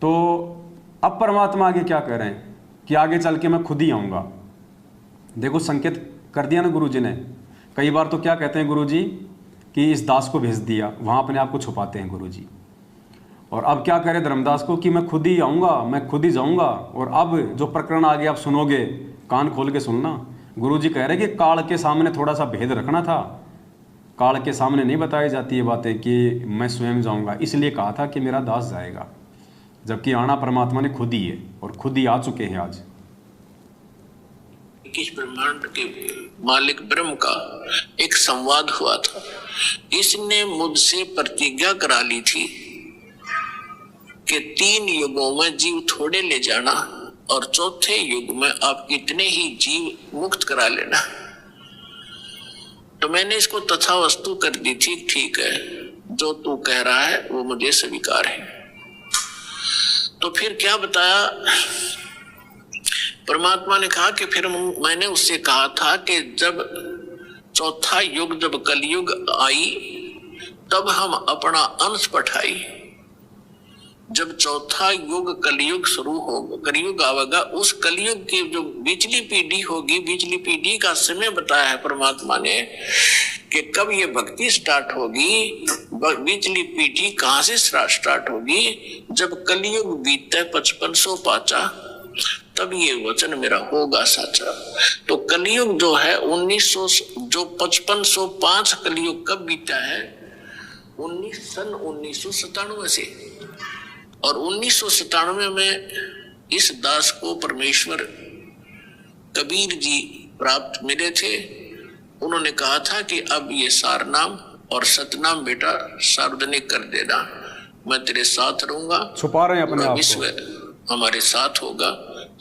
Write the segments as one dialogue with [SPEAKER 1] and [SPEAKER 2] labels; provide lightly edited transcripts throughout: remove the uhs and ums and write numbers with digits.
[SPEAKER 1] तो अब परमात्मा आगे क्या कह रहे हैं कि आगे चल के मैं खुद ही आऊँगा। देखो संकेत कर दिया ना गुरु जी ने। कई बार तो क्या कहते हैं गुरु जी कि इस दास को भेज दिया, वहाँ अपने आप को छुपाते हैं गुरु जी। और अब क्या करे धर्मदास को कि मैं खुद ही आऊँगा, मैं खुद ही जाऊँगा। और अब जो प्रकरण आगे आप सुनोगे, कान खोल के सुनना। गुरु जी कह रहे कि काल के सामने थोड़ा सा भेद रखना था। काल के सामने नहीं बताई जाती ये बातें कि मैं स्वयं जाऊँगा, इसलिए कहा था कि मेरा दास जाएगा, जबकि आना परमात्मा ने खुद ही है और खुद ही आ चुके हैं आज।
[SPEAKER 2] इस ब्रह्मांड के मालिक ब्रह्म का एक संवाद हुआ था। इसने मुझसे प्रतिज्ञा करा ली थी कि 3 युगों में जीव थोड़े ले जाना और चौथे युग में आप इतने ही जीव मुक्त करा लेना। तो मैंने इसको तथा वस्तु कर दी थी, ठीक है जो तू कह रहा है वो मुझे स्वीकार है। तो फिर क्या बताया परमात्मा ने कहा कि फिर मैंने उससे कहा था कि जब चौथा युग, जब कलयुग आई तब हम अपना अंश पठाई। जब चौथा युग कलयुग शुरू होगा, कलयुग आवेगा, उस कलयुग की जो बिजली पीढ़ी होगी, बिजली पीढ़ी का समय बताया है परमात्मा ने कि कब ये भक्ति स्टार्ट होगी। बिजली पीढ़ी कहां से स्टार्ट होगी? जब कलयुग बीते 5500 पाचा, तब ये वचन मेरा होगा साचा। तो कलयुग जो है 1900, जो 5505 कलयुग कब बीता है? सन 1997 से। और 1997 में इस दास को परमेश्वर कबीर जी प्राप्त मिले थे। उन्होंने कहा था कि अब ये सारनाम और सतनाम बेटा सार्वजनिक कर देना, मैं तेरे साथ रहूंगा,
[SPEAKER 1] छुपा रहे हैं अपने आप को,
[SPEAKER 2] विश्व हमारे साथ होगा,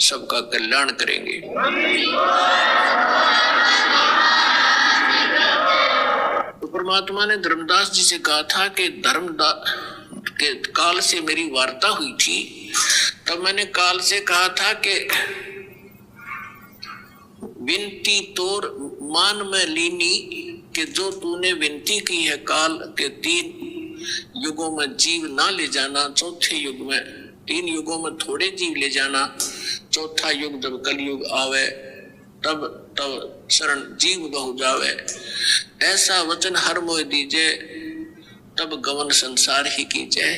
[SPEAKER 2] सबका कल्याण करेंगे। तो परमात्मा ने धर्मदास जी से कहा था कि के काल से मेरी वार्ता हुई थी, तब मैंने काल से कहा था कि विनती तोर मान में लीनी, कि जो तूने विनती की है काल के 3 युगों में जीव ना ले जाना, चौथे युग में 3 युगों में थोड़े जीव ले जाना, चौथा युग जब कलयुग आवे तब शरण जीव बहु जावे, ऐसा वचन हर मोह दीजे, तब गवन संसार ही कीजिए।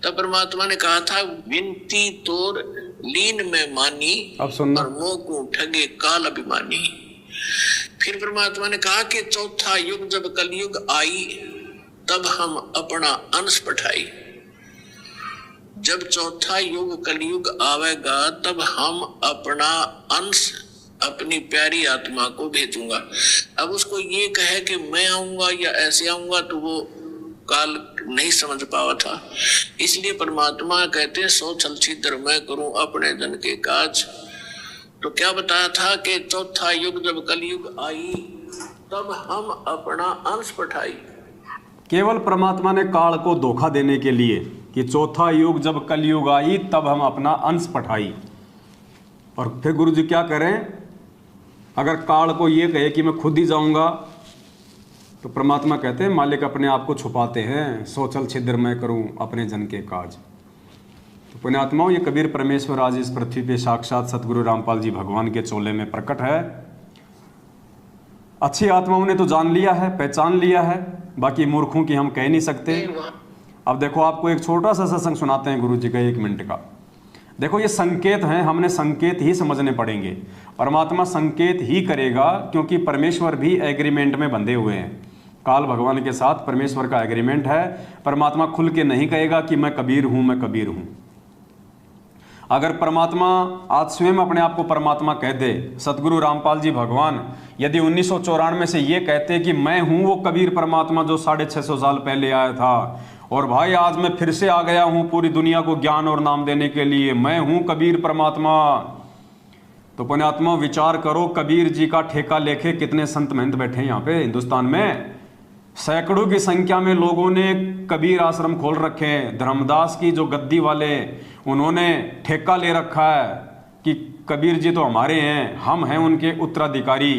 [SPEAKER 2] तब परमात्मा ने कहा था विनती तोर लीन में मानी,
[SPEAKER 1] अब सुनना,
[SPEAKER 2] और मोह को ठगे काल अभिमानी। फिर परमात्मा ने कहा कि चौथा युग जब कलयुग आई तब हम अपना अंश पठाई। जब चौथा युग कलयुग आवेगा तब हम अपना अंश, अपनी प्यारी आत्मा को भेजूंगा। अब उसको ये कहे कि मैं आऊंगा या ऐसे आऊंगा, तो वो काल नहीं समझ पावा था। इसलिए परमात्मा कहते हैं सो छल छिद्र मैं करूं अपने जन के काज। तो क्या बताया था कि चौथा युग जब कलयुग आई तब हम अपना अंश पठाई।
[SPEAKER 1] केवल परमात्मा ने काल को धोखा देने के लिए कि चौथा युग जब कलयुग आई तब हम अपना अंश पठाई। और फिर गुरु जी क्या करें, अगर काल को ये कहे कि मैं खुद ही जाऊंगा, तो परमात्मा कहते हैं मालिक अपने आप को छुपाते हैं, सोचल छिद्र मैं करूं अपने जन के काज। तो पुण्यात्माओं, ये कबीर परमेश्वर आज इस पृथ्वी पे साक्षात सतगुरु रामपाल जी भगवान के चोले में प्रकट है। अच्छी आत्माओं ने तो जान लिया है, पहचान लिया है, बाकी मूर्खों की हम कह नहीं सकते। अब देखो आपको एक छोटा सा सत्संग सुनाते हैं गुरु जी का, 1 मिनट का। देखो ये संकेत हैं, हमने संकेत ही समझने पड़ेंगे। परमात्मा संकेत ही करेगा, क्योंकि परमेश्वर भी एग्रीमेंट में बंधे हुए हैं। काल भगवान के साथ परमेश्वर का एग्रीमेंट है। परमात्मा खुल के नहीं कहेगा कि मैं कबीर हूं, मैं कबीर हूं। अगर परमात्मा आज स्वयं अपने आप को परमात्मा कह दे, सतगुरु रामपाल जी भगवान यदि 1994 से ये कहते कि मैं हूं वो कबीर परमात्मा जो 650 साल पहले आया था, और भाई आज मैं फिर से आ गया हूं पूरी दुनिया को ज्ञान और नाम देने के लिए, मैं हूं कबीर परमात्मा, तो पुण्यात्मा विचार करो कबीर जी का ठेका लेके कितने संत महंत बैठे हैं यहाँ पे हिंदुस्तान में। सैकड़ों की संख्या में लोगों ने कबीर आश्रम खोल रखे हैं। धर्मदास की जो गद्दी वाले, उन्होंने ठेका ले रखा है कि कबीर जी तो हमारे हैं, हम हैं उनके उत्तराधिकारी।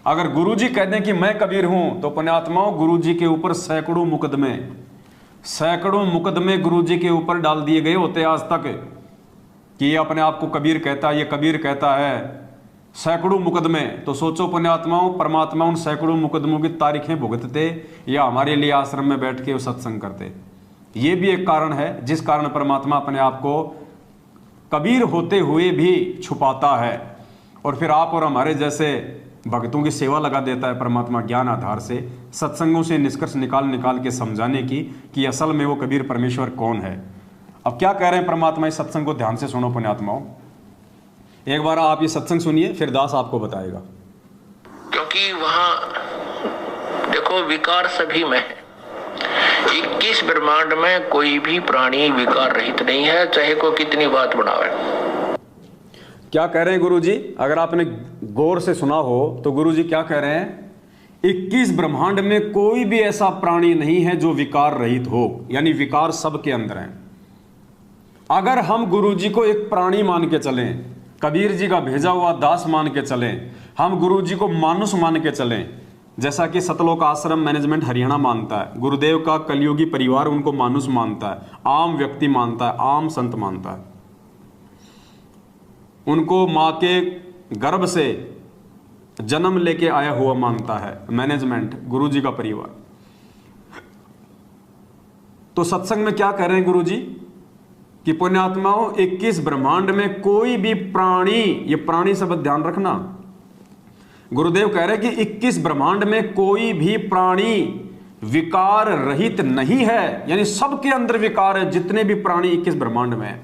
[SPEAKER 1] अगर गुरु जी कह दें कि मैं कबीर हूं, तो पुण्यात्माओं गुरु जी के ऊपर सैकड़ों मुकदमे, सैकड़ों मुकदमे गुरुजी के ऊपर डाल दिए गए होते आज तक कि ये अपने आप को कबीर कहता है, ये कबीर कहता है, सैकड़ों मुकदमे। तो सोचो पुण्यात्माओं, परमात्मा उन सैकड़ों मुकदमों की तारीखें भुगतते या हमारे लिए आश्रम में बैठ के वो सत्संग करते। ये भी एक कारण है जिस कारण परमात्मा अपने आप को कबीर होते हुए भी छुपाता है और फिर आप और हमारे जैसे भक्तों की सेवा लगा देता है परमात्मा ज्ञान आधार से, सत्संगों से निष्कर्ष निकाल के समझाने की कि असल में वो कबीर परमेश्वर कौन है। अब क्या कह रहे हैं परमात्मा, इस सत्संग को ध्यान से सुनो पुण्यात्माओं। एक बार आप ये सत्संग सुनिए, फिर दास आपको बताएगा।
[SPEAKER 2] क्योंकि वहां देखो विकार सभी में है। 21 ब्रह्मांड में कोई भी प्राणी विकार रहित नहीं है, चाहे कोई कितनी बात बनावे।
[SPEAKER 1] क्या कह रहे हैं गुरुजी? अगर आपने गौर से सुना हो तो गुरुजी क्या कह रहे हैं, 21 ब्रह्मांड में कोई भी ऐसा प्राणी नहीं है जो विकार रहित हो, यानी विकार सबके अंदर हैं। अगर हम गुरुजी को एक प्राणी मान के चलें, कबीर जी का भेजा हुआ दास मान के चलें, हम गुरुजी को मानुष मान के चलें, जैसा कि सतलोक आश्रम मैनेजमेंट हरियाणा मानता है, गुरुदेव का कलयुगी परिवार उनको मानुष मानता है, आम व्यक्ति मानता है, आम संत मानता है, उनको मां के गर्भ से जन्म लेके आया हुआ मानता है मैनेजमेंट, गुरुजी का परिवार। तो सत्संग में क्या कह रहे हैं गुरुजी कि पुण्यात्माओं 21 ब्रह्मांड में कोई भी प्राणी, ये प्राणी शब्द ध्यान रखना, गुरुदेव कह रहे हैं कि 21 ब्रह्मांड में कोई भी प्राणी विकार रहित नहीं है, यानी सबके अंदर विकार है, जितने भी प्राणी 21 ब्रह्मांड में हैं।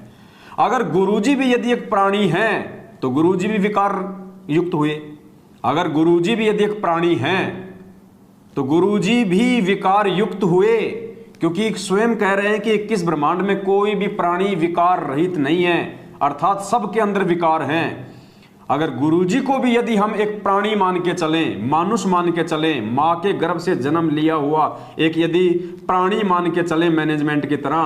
[SPEAKER 1] अगर गुरुजी भी यदि एक प्राणी हैं तो गुरुजी भी विकार युक्त हुए, अगर गुरुजी भी यदि एक प्राणी हैं तो गुरुजी भी विकार युक्त हुए, क्योंकि स्वयं कह रहे हैं कि 21 ब्रह्मांड में कोई भी प्राणी विकार रहित नहीं है, अर्थात सबके अंदर विकार हैं। अगर गुरुजी को भी यदि हम एक प्राणी मान के चलें, मानुष मान के चलें, मां के गर्भ से जन्म लिया हुआ एक यदि प्राणी मान के चलें मैनेजमेंट की तरह,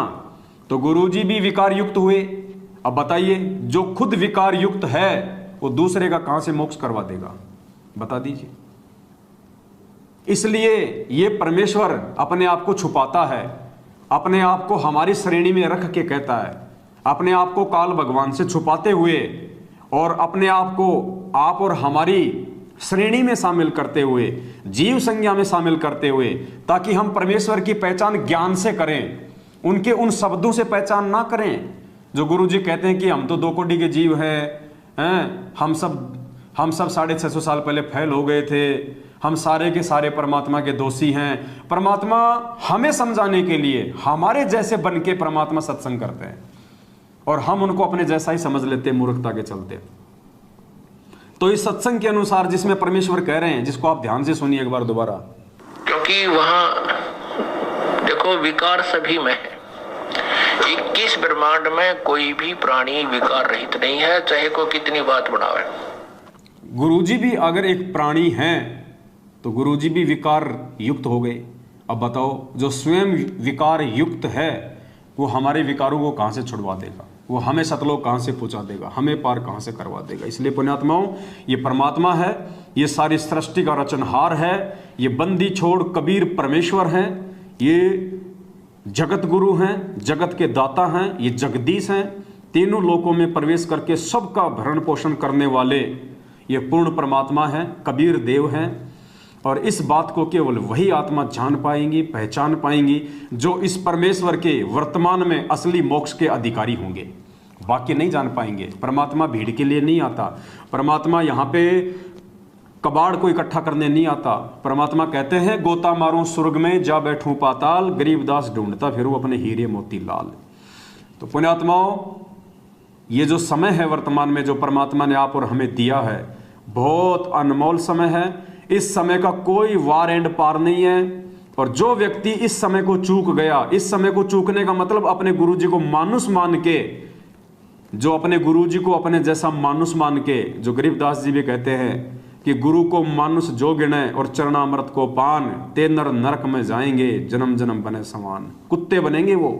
[SPEAKER 1] तो गुरुजी भी विकार युक्त हुए। अब बताइए, जो खुद विकार युक्त है वो दूसरे का कहां से मोक्ष करवा देगा, बता दीजिए। इसलिए ये परमेश्वर अपने आप को छुपाता है, अपने आप को हमारी श्रेणी में रख के कहता है, अपने आप को काल भगवान से छुपाते हुए और अपने आप को आप और हमारी श्रेणी में शामिल करते हुए, जीव संज्ञा में शामिल करते हुए, ताकि हम परमेश्वर की पहचान ज्ञान से करें, उनके उन शब्दों से पहचान ना करें जो गुरुजी कहते हैं कि हम तो 2 कोटि के जीव हैं, हम सब 650 साल पहले फैल हो गए थे, हम सारे के सारे परमात्मा के दोषी हैं। परमात्मा हमें समझाने के लिए हमारे जैसे बन के परमात्मा सत्संग करते हैं और हम उनको अपने जैसा ही समझ लेते हैं मूर्खता के चलते। तो इस सत्संग के अनुसार जिसमें परमेश्वर कह रहे हैं, जिसको आप ध्यान से सुनिए एक बार दोबारा,
[SPEAKER 2] क्योंकि वहां देखो विकार सभी में है। 21 ब्रह्मांड में कोई भी प्राणी विकार रहित नहीं है, चाहे कोई कितनी बात बनावे।
[SPEAKER 1] गुरुजी भी अगर एक प्राणी हैं तो गुरुजी भी विकार युक्त हो गए। अब बताओ, जो स्वयं विकार युक्त है वो हमारे विकारों को कहां से छुड़वा देगा, वो हमें सतलोक कहां से पहुंचा देगा, हमें पार कहां से करवा देगा। इसलिए पुण्यात्माओं, ये परमात्मा है, ये सारी सृष्टि का रचनहार है, ये बंदी छोड़ कबीर परमेश्वर हैं, ये जगत गुरु हैं, जगत के दाता हैं, ये जगदीश हैं, तीनों लोकों में प्रवेश करके सबका भरण पोषण करने वाले ये पूर्ण परमात्मा हैं, कबीर देव हैं। और इस बात को केवल वही आत्मा जान पाएंगी, पहचान पाएंगी जो इस परमेश्वर के वर्तमान में असली मोक्ष के अधिकारी होंगे, बाकी नहीं जान पाएंगे। परमात्मा भीड़ के लिए नहीं आता, परमात्मा यहाँ पे कबाड़ को इकट्ठा करने नहीं आता। परमात्मा कहते हैं, गोता मारूं स्वर्ग में, जा बैठूं पाताल, गरीबदास ढूंढता फिरूं अपने हीरे मोती लाल। तो पुण्यात्माओं, ये जो समय है वर्तमान में जो परमात्मा ने आप और हमें दिया है, बहुत अनमोल समय है। इस समय का कोई वार एंड पार नहीं है। और जो व्यक्ति इस समय को चूक गया, इस समय को चूकने का मतलब अपने गुरुजी को मानुष मान के, जो अपने गुरुजी को अपने जैसा मानुष मान के, जो गरीबदास जी भी कहते हैं कि गुरु को मानुष जो गिने और चरणामृत को पान, ते नर नरक में जाएंगे, जन्म जन्म बने समान। कुत्ते बनेंगे वो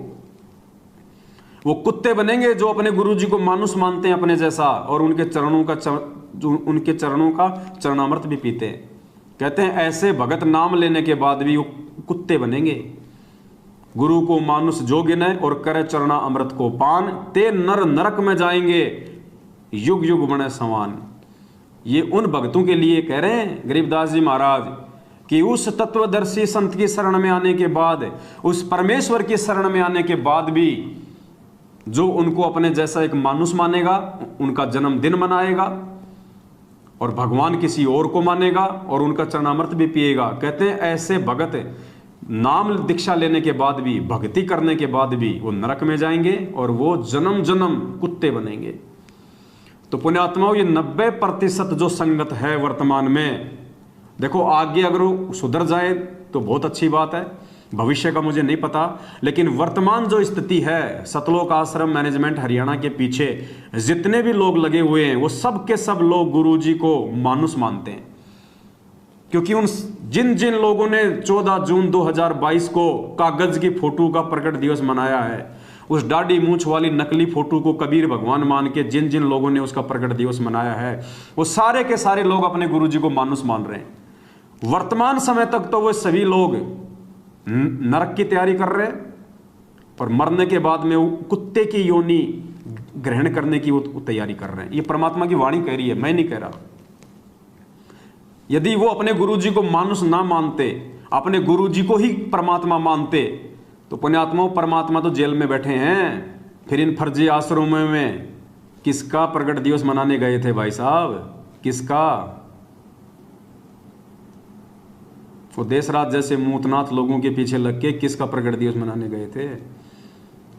[SPEAKER 1] कुत्ते बनेंगे जो अपने गुरुजी को मानुष मानते हैं अपने जैसा, और उनके चरणों का चरणामृत भी पीते हैं। कहते हैं ऐसे भगत नाम लेने के बाद भी वो कुत्ते बनेंगे। गुरु को मानुष जो गिने और करे चरना अमृत को पान, ते नर नरक में जाएंगे युग युग बने समान। ये उन भक्तों के लिए कह रहे हैं गरीबदास जी महाराज कि उस तत्वदर्शी संत की शरण में आने के बाद, उस परमेश्वर की शरण में आने के बाद भी जो उनको अपने जैसा एक मानुष मानेगा, उनका जन्मदिन मनाएगा और भगवान किसी और को मानेगा और उनका चरणामृत भी पिएगा। कहते हैं ऐसे भगत नाम दीक्षा लेने के बाद भी, भक्ति करने के बाद भी वो नरक में जाएंगे और वो जन्म जन्म कुत्ते बनेंगे। तो पुण्यात्माओं, ये 90% जो संगत है वर्तमान में, देखो आगे अगर वो सुधर जाए तो बहुत अच्छी बात है, भविष्य का मुझे नहीं पता, लेकिन वर्तमान जो स्थिति है, सतलोक आश्रम मैनेजमेंट हरियाणा के पीछे जितने भी लोग लगे हुए हैं वो सब के सब लोग गुरुजी को मानुष मानते हैं। क्योंकि उन जिन जिन लोगों ने 14 जून 2022 को कागज की फोटो का प्रकट दिवस मनाया है, उस दाढ़ी मूंछ वाली नकली फोटो को कबीर भगवान मान के जिन जिन लोगों ने उसका प्रकट दिवस मनाया है, वो सारे के सारे लोग अपने गुरुजी को मानुष मान रहे हैं। वर्तमान समय तक तो वो सभी लोग नरक की तैयारी कर रहे हैं, पर मरने के बाद में वो कुत्ते की योनि ग्रहण करने की वो तैयारी कर रहे हैं। ये परमात्मा की वाणी कह रही है, मैं नहीं कह रहा। यदि वो अपने गुरुजी को मानुष ना मानते, अपने गुरुजी को ही परमात्मा मानते, तो पुण्यात्माओं परमात्मा तो जेल में बैठे हैं। फिर इन फर्जी आश्रमों में किसका प्रकट दिवस मनाने गए थे भाई साहब, किसका? वो देशराज जैसे मूतनाथ लोगों के पीछे लग के किसका प्रकट दिवस मनाने गए थे?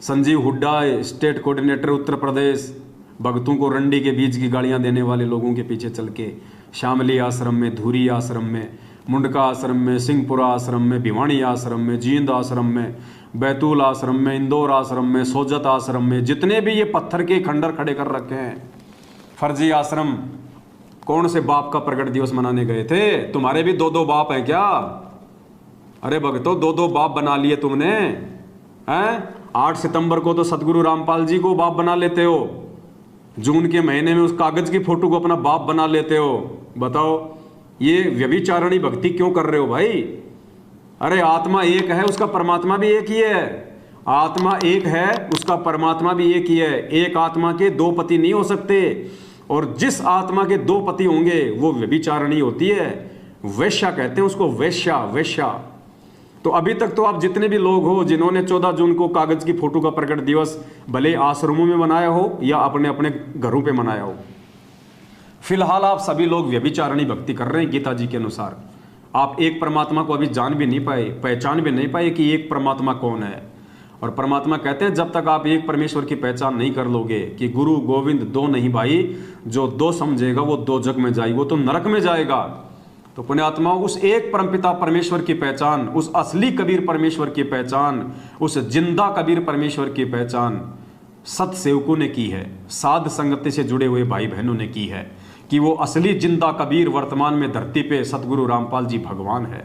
[SPEAKER 1] संजीव हुड्डा स्टेट कोऑर्डिनेटर उत्तर प्रदेश, भक्तों को रंडी के बीज की गालियां देने वाले लोगों के पीछे चल के शामली आश्रम में, धूरी आश्रम में, मुंडका आश्रम में, सिंहपुरा आश्रम में, भिवानी आश्रम में, जींद आश्रम में, बैतूल आश्रम में, इंदौर आश्रम में, सोजत आश्रम में, जितने भी ये पत्थर के खंडर खड़े कर रखे हैं फर्जी आश्रम, कौन से बाप का प्रकट दिवस मनाने गए थे? तुम्हारे भी 2-2 बाप हैं क्या? अरे भक्तों, 2-2 बाप बना लिए तुमने हैं? 8 सितंबर को तो सतगुरु रामपाल जी को बाप बना लेते हो, जून के महीने में उस कागज की फोटो को अपना बाप बना लेते हो। बताओ ये व्यभिचारणी भक्ति क्यों कर रहे हो भाई? अरे आत्मा एक है, उसका परमात्मा भी एक ही है। आत्मा एक है, उसका परमात्मा भी एक ही है। एक आत्मा के 2 पति नहीं हो सकते, और जिस आत्मा के 2 पति होंगे वो व्यभिचारणी होती है, वैश्या कहते हैं उसको, वैश्या वैश्या। तो अभी तक तो आप जितने भी लोग हो जिन्होंने 14 जून को कागज की फोटो का प्रकट दिवस भले आश्रमों में मनाया हो या अपने अपने घरों पे मनाया हो, फिलहाल आप सभी लोग व्यभिचारणी भक्ति कर रहे हैं गीता जी के अनुसार। आप एक परमात्मा को अभी जान भी नहीं पाए, पहचान भी नहीं पाए कि एक परमात्मा कौन है। और परमात्मा कहते हैं जब तक आप एक परमेश्वर की पहचान नहीं कर लोगे कि गुरु गोविंद 2 नहीं भाई, जो 2 समझेगा वो 2 जग में जाएगा, वो तो नरक में जाएगा। तो पुण्यात्मा, उस एक परमपिता परमेश्वर की पहचान, उस असली कबीर परमेश्वर की पहचान, उस जिंदा कबीर परमेश्वर की पहचान सत सेवकों ने की है, साध संगति से जुड़े हुए भाई बहनों ने की है कि वो असली जिंदा कबीर वर्तमान में धरती पे सतगुरु रामपाल जी भगवान है।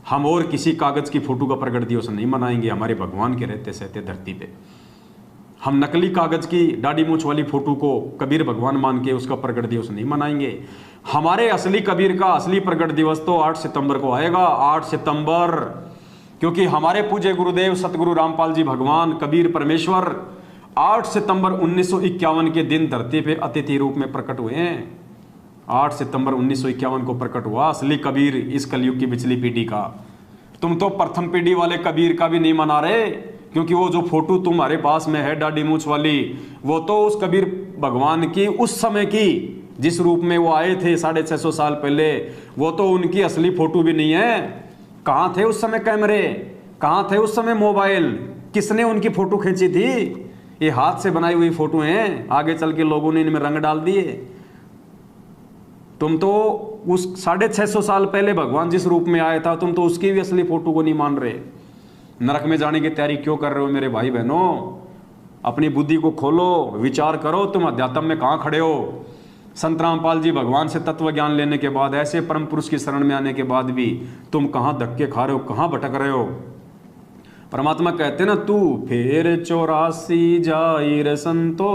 [SPEAKER 1] हम और किसी कागज की फोटो का प्रकट दिवस नहीं मनाएंगे हमारे भगवान के रहते सहते धरती पे। हम नकली कागज की दाढ़ी मूंछ वाली फोटो को कबीर भगवान मान के उसका प्रकट दिवस नहीं मनाएंगे। हमारे असली कबीर का असली प्रकट दिवस तो 8 सितंबर को आएगा, 8 सितंबर, क्योंकि हमारे पूज्य गुरुदेव सतगुरु रामपाल जी भगवान कबीर परमेश्वर 8 सितंबर 1951 के दिन धरती पे अतिथि रूप में प्रकट हुए हैं। 8 सितंबर 1951 को प्रकट हुआ असली कबीर इस कलयुग की पिछली पीढ़ी का। तुम तो प्रथम पीढ़ी वाले कबीर का भी नहीं मना रहे, क्योंकि वो जो फोटो तुम्हारे पास में है दाढ़ी मूंछ वाली, वो तो उस कबीर भगवान की उस समय की जिस रूप में वो आए थे 650 साल पहले, वो तो उनकी असली फोटो भी नहीं है। कहाँ थे उस समय कैमरे, कहाँ थे उस समय मोबाइल, किसने उनकी फोटो खींची थी? ये हाथ से बनाई हुई फोटो हैं, आगे चल के लोगों ने इनमें रंग डाल दिए। तुम तो उस 650 साल पहले भगवान जिस रूप में आया था, तुम तो उसकी भी असली फोटो को नहीं मान रहे। नरक में जाने की तैयारी क्यों कर रहे हो मेरे भाई बहनों? अपनी बुद्धि को खोलो, विचार करो, तुम अध्यात्म में कहाँ खड़े हो। संत रामपाल जी भगवान से तत्व ज्ञान लेने के बाद, ऐसे परम पुरुष की शरण में आने के बाद भी तुम कहाँ धक्के खा रहे हो, कहाँ भटक रहे हो? परमात्मा कहते ना, तू फिर 84 जाई रे संतो